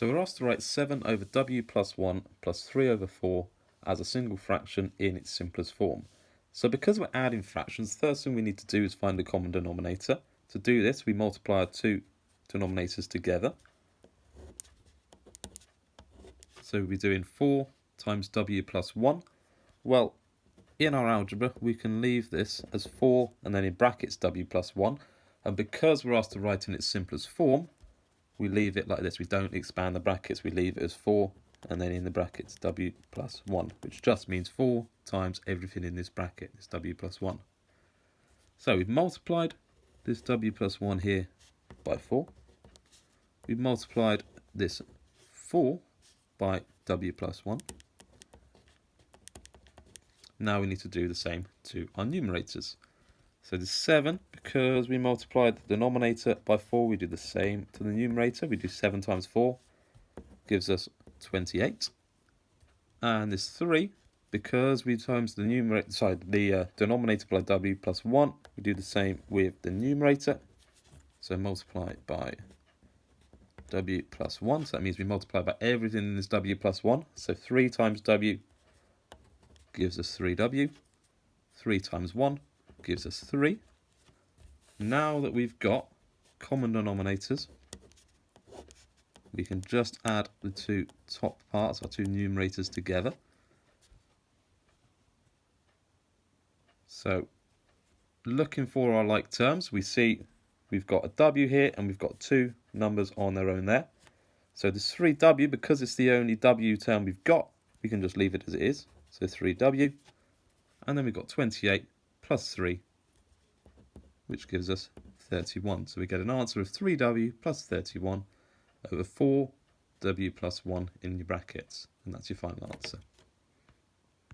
So we're asked to write 7 over w plus 1 plus 3 over 4 as a single fraction in its simplest form. So because we're adding fractions, the first thing we need to do is find the common denominator. To do this, we multiply our two denominators together. So we'll be doing 4 times w plus 1. Well, in our algebra, we can leave this as 4 and then in brackets w plus 1. And because we're asked to write in its simplest form, we leave it like this. We don't expand the brackets. We leave it as 4 and then in the brackets w plus 1, which just means 4 times everything in this bracket, this w plus 1. So we've multiplied this w plus 1 here by 4. We've multiplied this 4 by w plus 1. Now we need to do the same to our numerators. So the 7, because we multiplied the denominator by 4, we do the same to the numerator. We do 7 times 4, gives us 28. And this 3, because we times the denominator by w plus 1, we do the same with the numerator. So multiply by w plus 1. So that means we multiply by everything in this w plus 1. So 3 times w gives us 3w. 3 times 1 gives us 3. Now that we've got common denominators, we can just add the two top parts, our two numerators, together. So looking for our like terms, we see we've got a w here and we've got two numbers on their own there. So this 3w, because it's the only w term we've got, we can just leave it as it is. So 3w, and then we've got 28 plus 3, which gives us 31. So we get an answer of 3w plus 31 over 4w plus 1 in your brackets. And that's your final answer.